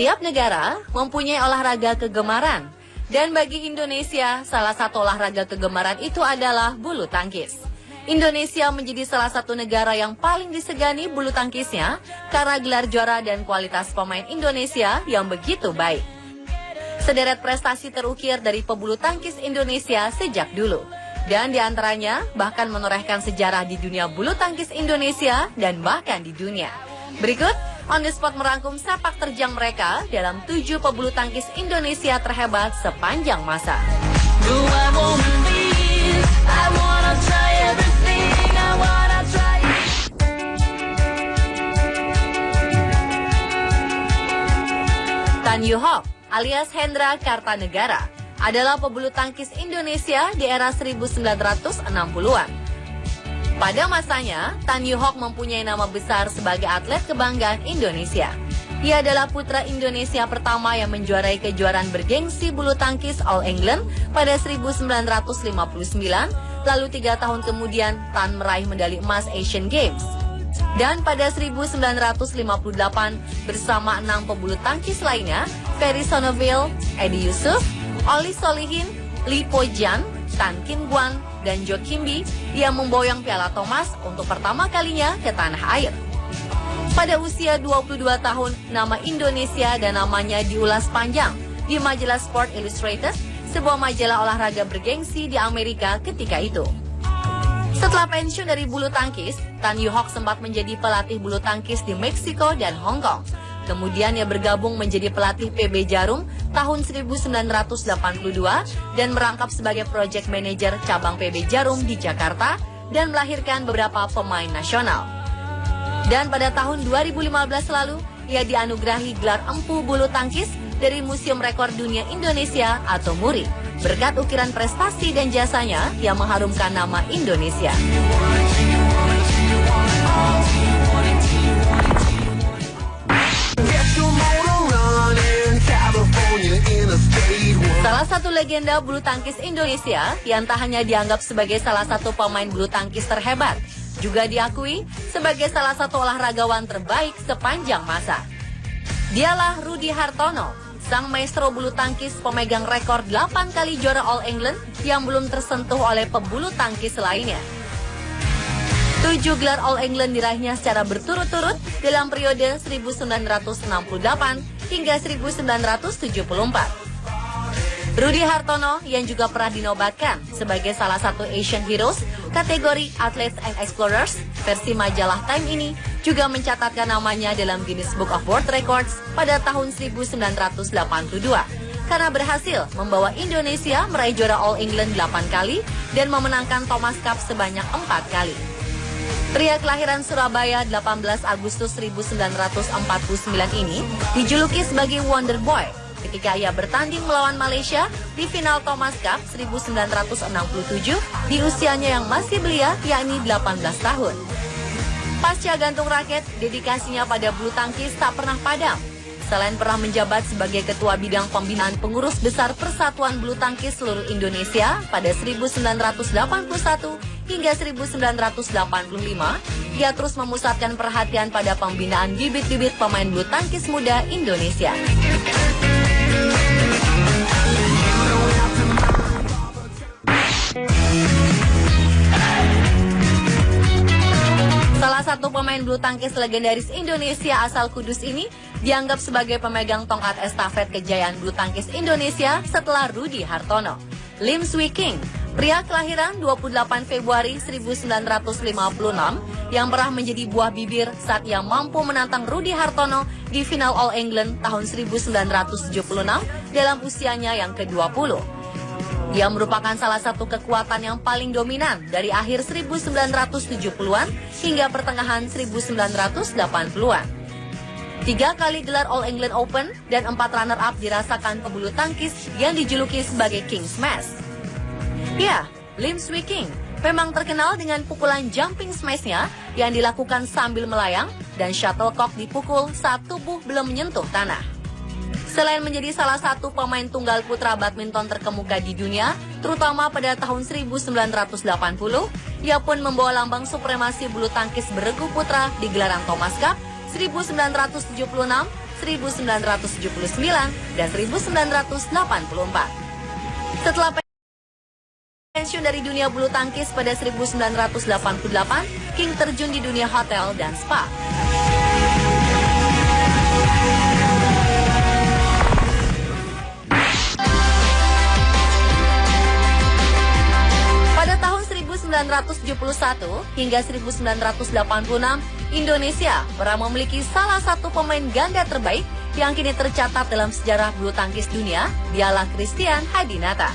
Setiap negara mempunyai olahraga kegemaran. Dan bagi Indonesia, salah satu olahraga kegemaran itu adalah bulu tangkis. Indonesia menjadi salah satu negara yang paling disegani bulu tangkisnya karena gelar juara dan kualitas pemain Indonesia yang begitu baik. Sederet prestasi terukir dari pebulu tangkis Indonesia sejak dulu. Dan diantaranya bahkan menorehkan sejarah di dunia bulu tangkis Indonesia dan bahkan di dunia. Berikut On The Spot merangkum sepak terjang mereka dalam 7 pebulu tangkis Indonesia terhebat sepanjang masa. Tan Yu Hok alias Hendra Kartanegara adalah pebulu tangkis Indonesia di era 1960-an. Pada masanya, Tan Yu Hok mempunyai nama besar sebagai atlet kebanggaan Indonesia. Ia adalah putra Indonesia pertama yang menjuarai kejuaraan bergengsi bulu tangkis All England pada 1959, lalu 3 tahun kemudian Tan meraih medali emas Asian Games. Dan pada 1958, bersama 6 pebulu tangkis lainnya, Ferry Sonoville, Edi Yusuf, Oli Solihin, Lee Po Jan, Tan Kim Guan, dan Jo Kimbi yang memboyong Piala Thomas untuk pertama kalinya ke tanah air. Pada usia 22 tahun, nama Indonesia dan namanya diulas panjang di majalah Sport Illustrated, sebuah majalah olahraga bergengsi di Amerika ketika itu. Setelah pensiun dari bulu tangkis, Tan Yu Hok sempat menjadi pelatih bulu tangkis di Meksiko dan Hong Kong. Kemudian ia bergabung menjadi pelatih PB Jarum tahun 1982 dan merangkap sebagai project manager cabang PB Jarum di Jakarta dan melahirkan beberapa pemain nasional. Dan pada tahun 2015 lalu, ia dianugerahi gelar empu bulu tangkis dari Museum Rekor Dunia Indonesia atau MURI berkat ukiran prestasi dan jasanya yang mengharumkan nama Indonesia. Salah satu legenda bulu tangkis Indonesia yang tak hanya dianggap sebagai salah satu pemain bulu tangkis terhebat, juga diakui sebagai salah satu olahragawan terbaik sepanjang masa. Dialah Rudy Hartono, sang maestro bulu tangkis pemegang rekor 8 kali juara All England yang belum tersentuh oleh pebulu tangkis lainnya. 7 gelar All England diraihnya secara berturut-turut dalam periode 1968 hingga 1974. Rudy Hartono yang juga pernah dinobatkan sebagai salah satu Asian Heroes kategori Athletes and Explorers versi majalah Time ini juga mencatatkan namanya dalam Guinness Book of World Records pada tahun 1982 karena berhasil membawa Indonesia meraih juara All England 8 kali dan memenangkan Thomas Cup sebanyak 4 kali. Pria kelahiran Surabaya 18 Agustus 1949 ini dijuluki sebagai Wonder Boy ketika ia bertanding melawan Malaysia di final Thomas Cup 1967 di usianya yang masih belia yakni 18 tahun. Pasca gantung raket, dedikasinya pada bulu tangkis tak pernah padam. Selain pernah menjabat sebagai Ketua Bidang Pembinaan Pengurus Besar Persatuan Bulu Tangkis Seluruh Indonesia pada 1981 hingga 1985, ia terus memusatkan perhatian pada pembinaan bibit-bibit pemain bulu tangkis muda Indonesia. Salah satu pemain bulu tangkis legendaris Indonesia asal Kudus ini dianggap sebagai pemegang tongkat estafet kejayaan bulu tangkis Indonesia setelah Rudy Hartono. Lim Swee King, pria kelahiran 28 Februari 1956 yang pernah menjadi buah bibir saat ia mampu menantang Rudy Hartono di final All England tahun 1976 dalam usianya yang ke-20. Ia merupakan salah satu kekuatan yang paling dominan dari akhir 1970-an hingga pertengahan 1980-an. 3 kali gelar All England Open dan 4 runner-up dirasakan pebulu tangkis yang dijuluki sebagai King Smash. Ya, Lim Swee King memang terkenal dengan pukulan jumping smash-nya yang dilakukan sambil melayang dan shuttlecock dipukul saat tubuh belum menyentuh tanah. Selain menjadi salah satu pemain tunggal putra badminton terkemuka di dunia, terutama pada tahun 1980, ia pun membawa lambang supremasi bulu tangkis beregu putra di gelaran Thomas Cup 1976, 1979, dan 1984. Setelah pensiun dari dunia bulu tangkis pada 1988, King terjun di dunia hotel dan spa. Pada tahun 1971 hingga 1986, Indonesia pernah memiliki salah satu pemain ganda terbaik yang kini tercatat dalam sejarah bulu tangkis dunia, dialah Christian Hadinata.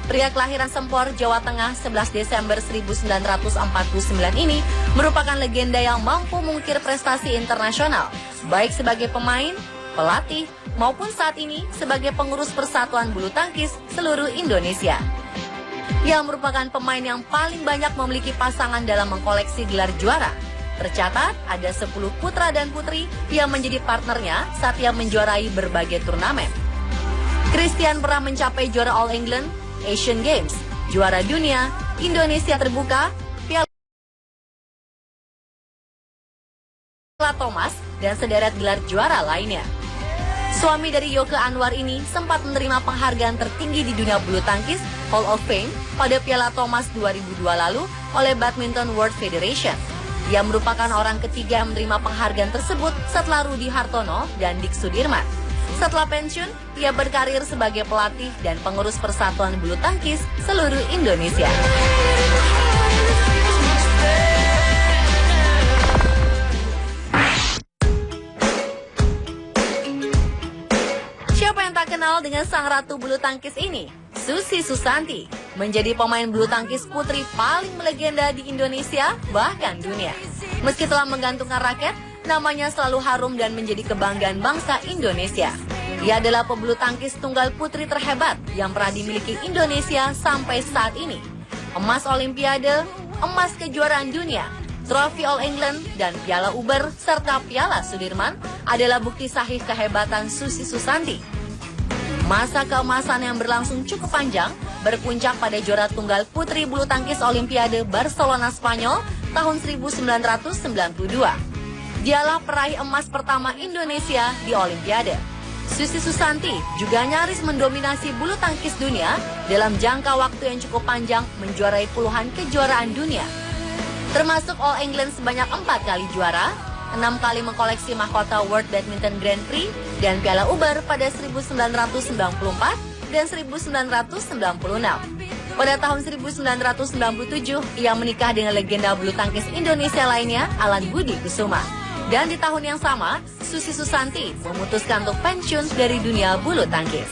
Pria kelahiran Sempor, Jawa Tengah 11 Desember 1949 ini merupakan legenda yang mampu mengukir prestasi internasional, baik sebagai pemain, pelatih, maupun saat ini sebagai pengurus Persatuan Bulu Tangkis seluruh Indonesia. Ia merupakan pemain yang paling banyak memiliki pasangan dalam mengkoleksi gelar juara. Tercatat ada 10 putra dan putri yang menjadi partnernya saat ia menjuarai berbagai turnamen. Christian pernah mencapai juara All England, Asian Games, juara dunia, Indonesia Terbuka, Piala Thomas, dan sederet gelar juara lainnya. Suami dari Yoke Anwar ini sempat menerima penghargaan tertinggi di dunia bulu tangkis, Hall of Fame, pada Piala Thomas 2002 lalu oleh Badminton World Federation. Ia merupakan orang ketiga yang menerima penghargaan tersebut setelah Rudi Hartono dan Dik Sudirman. Setelah pensiun, ia berkarir sebagai pelatih dan pengurus Persatuan Bulu Tangkis seluruh Indonesia. Siapa yang tak kenal dengan sang ratu bulu tangkis ini? Susi Susanti menjadi pemain bulu tangkis putri paling melegenda di Indonesia, bahkan dunia. Meski telah menggantungkan raket, namanya selalu harum dan menjadi kebanggaan bangsa Indonesia. Ia adalah pebulu tangkis tunggal putri terhebat yang pernah dimiliki Indonesia sampai saat ini. Emas Olimpiade, emas kejuaraan dunia, trofi All England, dan Piala Uber serta Piala Sudirman adalah bukti sahih kehebatan Susi Susanti. Masa keemasan yang berlangsung cukup panjang berpuncak pada juara tunggal putri bulu tangkis Olimpiade Barcelona, Spanyol tahun 1992. Dialah peraih emas pertama Indonesia di Olimpiade. Susi Susanti juga nyaris mendominasi bulu tangkis dunia dalam jangka waktu yang cukup panjang, menjuarai puluhan kejuaraan dunia. Termasuk All England sebanyak 4 kali juara, 6 kali mengkoleksi mahkota World Badminton Grand Prix, dan Piala Uber pada 1994 dan 1996. Pada tahun 1997, ia menikah dengan legenda bulu tangkis Indonesia lainnya, Alan Budi Kusuma. Dan di tahun yang sama, Susi Susanti memutuskan untuk pensiun dari dunia bulu tangkis.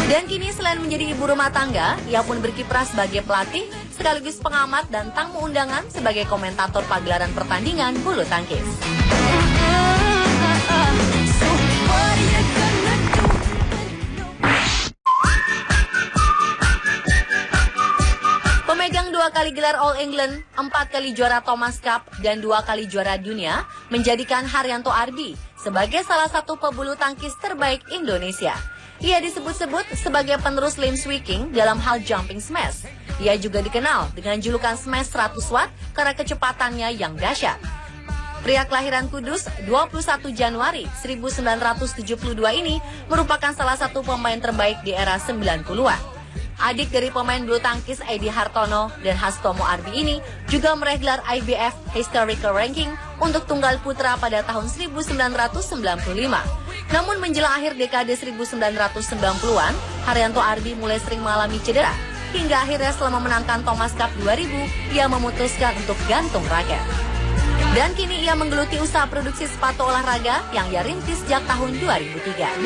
Dan kini selain menjadi ibu rumah tangga, ia pun berkiprah sebagai pelatih, sekaligus pengamat dan tamu undangan sebagai komentator pagelaran pertandingan bulu tangkis. Pemegang 2 kali gelar All England, 4 kali juara Thomas Cup, dan 2 kali juara dunia, menjadikan Haryanto Arbi sebagai salah satu pebulu tangkis terbaik Indonesia. Ia disebut-sebut sebagai penerus Lim Swee King dalam hal jumping smash. Ia juga dikenal dengan julukan smash 100 watt karena kecepatannya yang dahsyat. Pria kelahiran Kudus 21 Januari 1972 ini merupakan salah satu pemain terbaik di era 90-an. Adik dari pemain bulu tangkis Edi Hartono dan Hastomo Arbi ini juga meraih gelar IBF Historical Ranking untuk tunggal putra pada tahun 1995. Namun menjelang akhir dekade 1990-an, Haryanto Arbi mulai sering mengalami cedera. Hingga akhirnya setelah memenangkan Thomas Cup 2000, ia memutuskan untuk gantung raket. Dan kini ia menggeluti usaha produksi sepatu olahraga yang ia rintis sejak tahun 2003.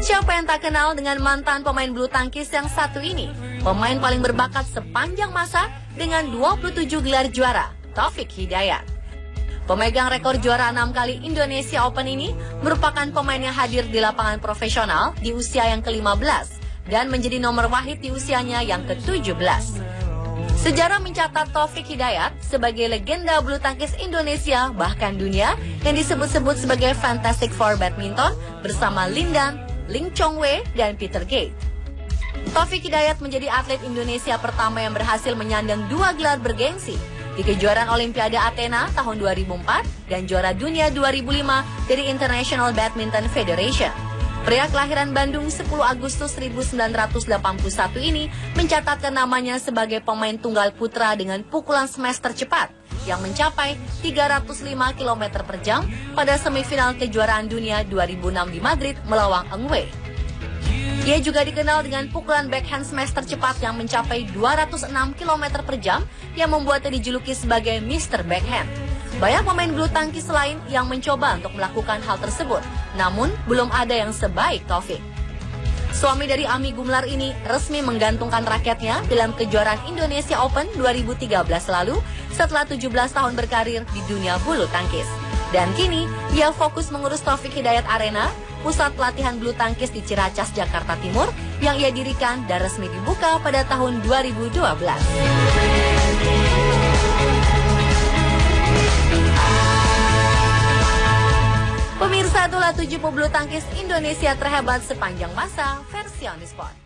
Siapa yang tak kenal dengan mantan pemain bulu tangkis yang satu ini? Pemain paling berbakat sepanjang masa dengan 27 gelar juara, Taufik Hidayat. Pemegang rekor juara 6 kali Indonesia Open ini merupakan pemain yang hadir di lapangan profesional di usia yang ke-15 dan menjadi nomor wahid di usianya yang ke-17. Sejarah mencatat Taufik Hidayat sebagai legenda bulu tangkis Indonesia bahkan dunia yang disebut-sebut sebagai Fantastic Four Badminton bersama Lin Dan, Ling Chong Wei, dan Peter Gate. Taufik Hidayat menjadi atlet Indonesia pertama yang berhasil menyandang 2 gelar bergengsi di kejuaraan Olimpiade Athena tahun 2004 dan juara dunia 2005 dari International Badminton Federation. Pria kelahiran Bandung 10 Agustus 1981 ini mencatatkan namanya sebagai pemain tunggal putra dengan pukulan smash tercepat yang mencapai 305 km per jam pada semifinal kejuaraan dunia 2006 di Madrid melawan Eng Wei. Ia juga dikenal dengan pukulan backhand smash tercepat yang mencapai 206 km per jam yang membuatnya dijuluki sebagai Mr. Backhand. Banyak pemain bulu tangkis lain yang mencoba untuk melakukan hal tersebut, namun belum ada yang sebaik Taufik. Suami dari Ami Gumelar ini resmi menggantungkan raketnya dalam kejuaraan Indonesia Open 2013 lalu setelah 17 tahun berkarir di dunia bulu tangkis. Dan kini, ia fokus mengurus Taufik Hidayat Arena, pusat pelatihan bulu tangkis di Ciracas, Jakarta Timur, yang ia dirikan dan resmi dibuka pada tahun 2012. Pemirsa, itulah 7 pebulu tangkis Indonesia terhebat sepanjang masa versi On The Spot.